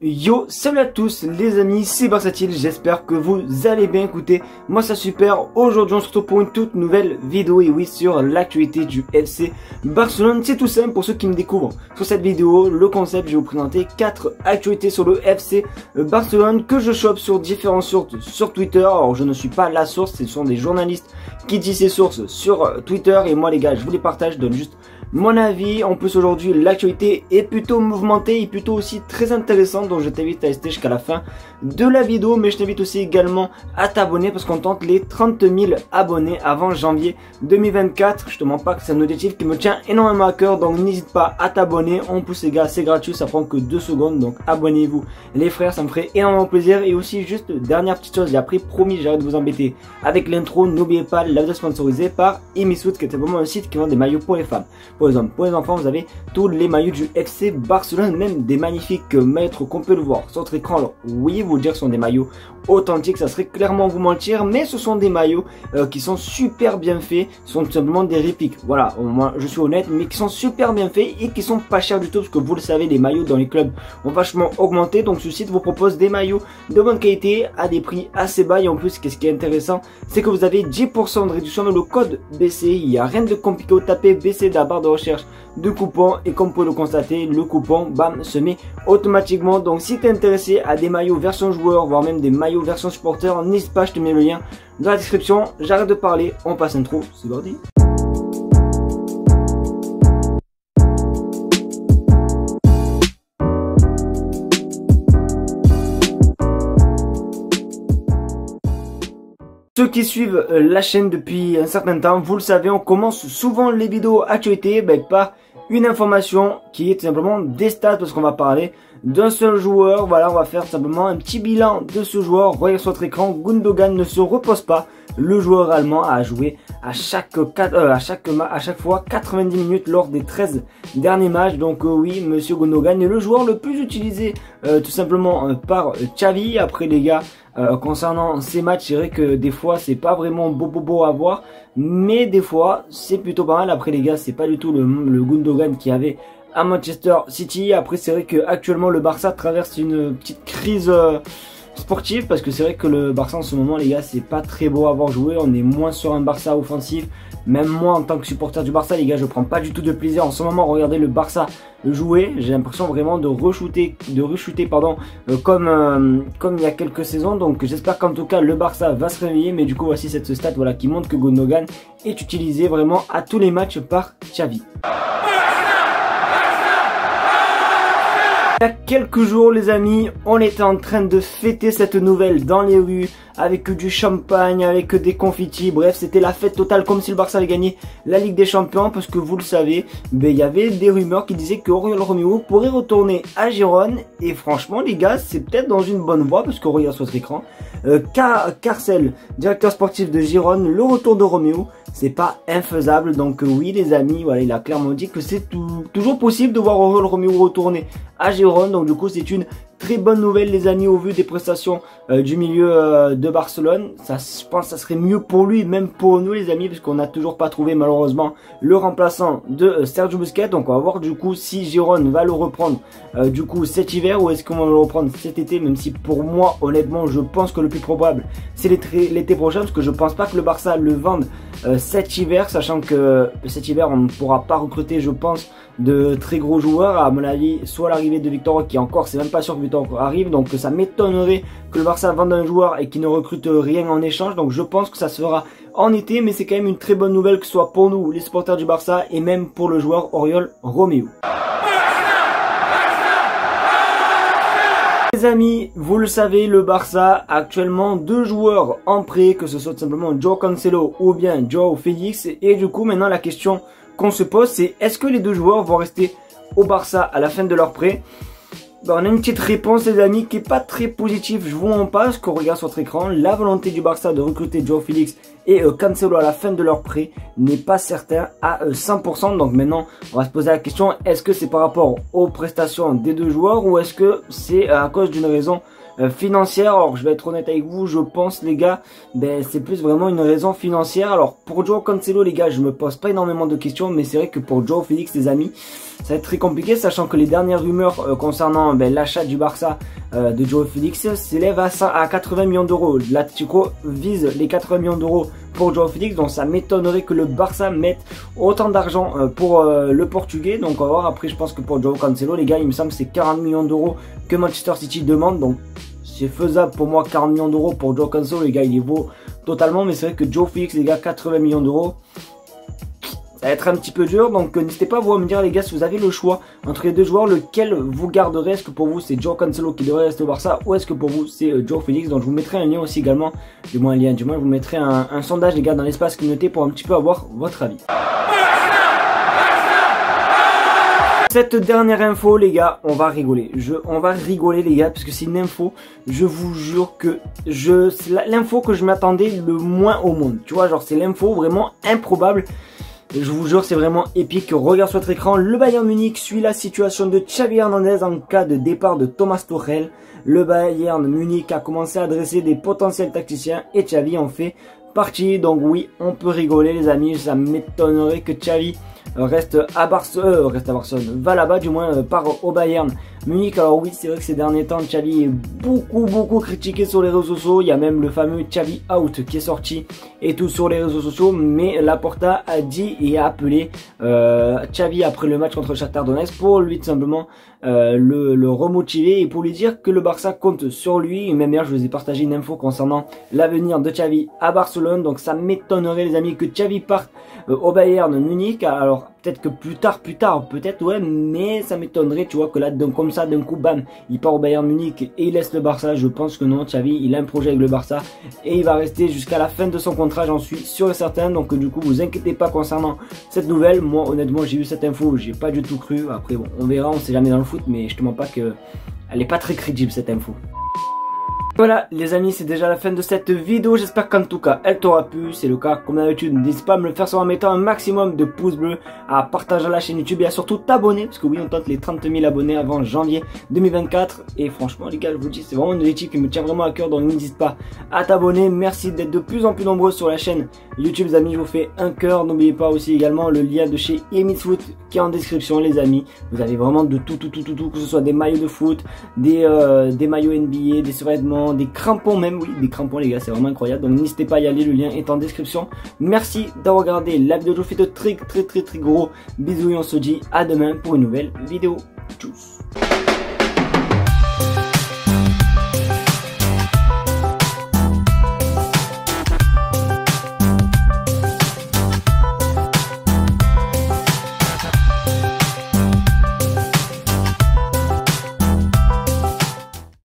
Yo, salut à tous les amis, c'est Barsatile, j'espère que vous allez bien. Écoutez, moi ça super. Aujourd'hui on se retrouve pour une toute nouvelle vidéo, et oui, sur l'actualité du FC Barcelone. C'est tout simple pour ceux qui me découvrent. Sur cette vidéo, le concept, je vais vous présenter 4 actualités sur le FC Barcelone que je chope sur différentes sources sur Twitter. Alors je ne suis pas la source, ce sont des journalistes qui disent ces sources sur Twitter, et moi les gars je vous les partage, je donne juste mon avis. En plus aujourd'hui l'actualité est plutôt mouvementée et plutôt aussi très intéressante, donc je t'invite à rester jusqu'à la fin de la vidéo. Mais je t'invite aussi également à t'abonner parce qu'on tente les 30 000 abonnés avant janvier 2024. Je te mens pas que c'est un objectif qui me tient énormément à cœur, donc n'hésite pas à t'abonner. On pousse les gars, c'est gratuit, ça prend que 2 secondes, donc abonnez-vous les frères, ça me ferait énormément plaisir. Et aussi juste dernière petite chose, j'ai appris, promis, j'arrête de vous embêter avec l'intro. N'oubliez pas la vidéo sponsorisée par Emiswood, qui est vraiment un site qui vend des maillots pour les femmes. Pour les hommes, pour les enfants, vous avez tous les maillots du FC Barcelone, même des magnifiques maîtres qu'on peut le voir sur votre écran. Alors oui, vous dire que ce sont des maillots authentiques, ça serait clairement vous mentir, mais ce sont des maillots qui sont super bien faits, ce sont tout simplement des répliques. Voilà, moi je suis honnête, mais qui sont super bien faits et qui sont pas chers du tout, parce que vous le savez, les maillots dans les clubs ont vachement augmenté. Donc ce site vous propose des maillots de bonne qualité à des prix assez bas, et en plus qu'est-ce qui est intéressant, c'est que vous avez 10% de réduction dans le code BC. Il n'y a rien de compliqué, au taper BC de la barre de recherche de coupons, et comme vous pouvez le constater, le coupon bam se met automatiquement. Donc si tu es intéressé à des maillots version joueur, voire même des maillots version supporter, n'hésite pas, je te mets le lien dans la description. J'arrête de parler, on passe intro, c'est parti. Ceux qui suivent la chaîne depuis un certain temps, vous le savez, on commence souvent les vidéos actualités par une information qui est tout simplement des stats, parce qu'on va parler d'un seul joueur. Voilà, on va faire simplement un petit bilan de ce joueur. Voyez sur votre écran, Gundogan ne se repose pas. Le joueur allemand a joué à chaque fois 90 minutes lors des 13 derniers matchs. Donc oui, monsieur Gundogan est le joueur le plus utilisé tout simplement par Xavi. Après les gars, concernant ces matchs, c'est vrai que des fois c'est pas vraiment beau à voir, mais des fois c'est plutôt pas mal. Après les gars, c'est pas du tout le Gundogan qui avait à Manchester City. Après c'est vrai que actuellement le Barça traverse une petite crise sportive, parce que c'est vrai que le Barça en ce moment les gars, c'est pas très beau à voir jouer. On est moins sur un Barça offensif. Même moi en tant que supporter du Barça les gars, je prends pas du tout de plaisir en ce moment à regarder le Barça jouer. J'ai l'impression vraiment de rechuter comme il y a quelques saisons. Donc j'espère qu'en tout cas le Barça va se réveiller. Mais du coup voici cette stat, voilà, qui montre que Gundogan est utilisé vraiment à tous les matchs par Xavi. Il y a quelques jours les amis, on était en train de fêter cette nouvelle dans les rues, avec du champagne, avec des confettis, bref c'était la fête totale, comme si le Barça avait gagné la Ligue des Champions. Parce que vous le savez, il y avait des rumeurs qui disaient que Oriol Romeu pourrait retourner à Gérone. Et franchement les gars, c'est peut-être dans une bonne voie, parce que regarde sur votre écran, Carcel, directeur sportif de Gérone, le retour de Romeu, c'est pas infaisable. Donc oui les amis, voilà, il a clairement dit que c'est toujours possible de voir Oriol Romeu retourner à Gérone. Donc du coup c'est une très bonne nouvelle les amis, au vu des prestations du milieu de Barcelone. Ça, je pense que ça serait mieux pour lui, même pour nous les amis, parce qu'on n'a toujours pas trouvé malheureusement le remplaçant de Sergio Busquets. Donc on va voir du coup si Gérone va le reprendre du coup cet hiver, ou est-ce qu'on va le reprendre cet été. Même si pour moi honnêtement je pense que le plus probable c'est l'été prochain, parce que je pense pas que le Barça le vende cet hiver, sachant que cet hiver on ne pourra pas recruter, je pense, de très gros joueurs. À mon avis, soit l'arrivée de Victor, qui encore c'est même pas sûr que Victor arrive, donc ça m'étonnerait que le Barça vende un joueur et qu'il ne recrute rien en échange. Donc je pense que ça se fera en été, mais c'est quand même une très bonne nouvelle, que ce soit pour nous les supporters du Barça et même pour le joueur Oriol Romeu. Les amis, vous le savez, le Barça a actuellement 2 joueurs en prêt, que ce soit tout simplement Joao Cancelo ou bien Joao Félix. Et du coup maintenant la question qu'on se pose, c'est est-ce que les 2 joueurs vont rester au Barça à la fin de leur prêt? On a une petite réponse les amis qui est pas très positive, je vous en passe, qu'on regarde sur votre écran. La volonté du Barça de recruter Joao Félix et Cancelo à la fin de leur prêt n'est pas certain à 100%. Donc maintenant on va se poser la question, est-ce que c'est par rapport aux prestations des 2 joueurs, ou est-ce que c'est à cause d'une raison financière? Alors je vais être honnête avec vous, je pense les gars, c'est plus vraiment une raison financière. Alors pour Joao Cancelo les gars, je me pose pas énormément de questions, mais c'est vrai que pour Joao Félix les amis, ça va être très compliqué, sachant que les dernières rumeurs concernant l'achat du Barça de Joao Félix s'élèvent à 80 millions d'euros. L'Atlético vise les 80 millions d'euros pour Joao Félix, donc ça m'étonnerait que le Barça mette autant d'argent pour le Portugais. Donc on va voir. Après, je pense que pour Joao Cancelo, les gars, il me semble que c'est 40 millions d'euros que Manchester City demande, donc c'est faisable pour moi. 40 millions d'euros pour Joao Cancelo, les gars, il les vaut totalement. Mais c'est vrai que Joao Félix, les gars, 80 millions d'euros, ça va être un petit peu dur. Donc n'hésitez pas à me dire, les gars, si vous avez le choix entre les deux joueurs, lequel vous garderez. Est-ce que pour vous c'est Joao Cancelo qui devrait rester au Barça, ou est-ce que pour vous c'est Joao Félix? Donc je vous mettrai un lien aussi également, du moins je vous mettrai un sondage, les gars, dans l'espace communauté pour un petit peu avoir votre avis. Cette dernière info, les gars, on va rigoler. On va rigoler, les gars, parce que c'est une info, je vous jure que c'est l'info que je m'attendais le moins au monde. Tu vois, genre c'est l'info vraiment improbable. Je vous jure, c'est vraiment épique. Regarde sur votre écran, le Bayern Munich suit la situation de Xavi Hernandez en cas de départ de Thomas Tuchel. Le Bayern Munich a commencé à dresser des potentiels tacticiens et Xavi en fait partie. Donc oui, on peut rigoler, les amis. Ça m'étonnerait que Xavi reste à Barcelone, va là-bas, du moins part au Bayern Munich. Alors oui, c'est vrai que ces derniers temps, Xavi est beaucoup critiqué sur les réseaux sociaux. Il y a même le fameux Xavi out qui est sorti et tout sur les réseaux sociaux. Mais Laporta a dit et a appelé Xavi après le match contre Shakhtar Donetsk pour lui tout simplement le remotiver et pour lui dire que le Barça compte sur lui. Et même hier, je vous ai partagé une info concernant l'avenir de Xavi à Barcelone. Donc ça m'étonnerait, les amis, que Xavi parte au Bayern Munich. Alors peut-être que plus tard, peut-être, ouais, mais ça m'étonnerait, tu vois, que là, comme ça, d'un coup, bam, il part au Bayern Munich et il laisse le Barça. Je pense que non, Xavi, il a un projet avec le Barça et il va rester jusqu'à la fin de son contrat, j'en suis sûr et certain. Donc du coup, vous inquiétez pas concernant cette nouvelle. Moi, honnêtement, j'ai eu cette info, j'ai pas du tout cru. Après, bon, on verra, on sait jamais dans le foot, mais je te mens pas que elle est pas très crédible, cette info. Voilà les amis, c'est déjà la fin de cette vidéo, j'espère qu'en tout cas elle t'aura plu. C'est le cas comme d'habitude, n'hésite pas à me le faire savoir en mettant un maximum de pouces bleus, à partager la chaîne YouTube et à surtout t'abonner, parce que oui, on tente les 30 000 abonnés avant janvier 2024 et franchement les gars, je vous dis, c'est vraiment une objectif qui me tient vraiment à cœur, donc n'hésite pas à t'abonner. Merci d'être de plus en plus nombreux sur la chaîne YouTube, les amis, je vous fais un cœur. N'oubliez pas aussi également le lien de chez Emisfoot qui est en description, les amis. Vous avez vraiment de tout, que ce soit des maillots de foot, des maillots NBA, des survêtements, des crampons même, oui, des crampons les gars, c'est vraiment incroyable. Donc n'hésitez pas à y aller, le lien est en description. Merci d'avoir regardé la vidéo, je vous fais de très gros bisous et on se dit à demain pour une nouvelle vidéo. Tchuss.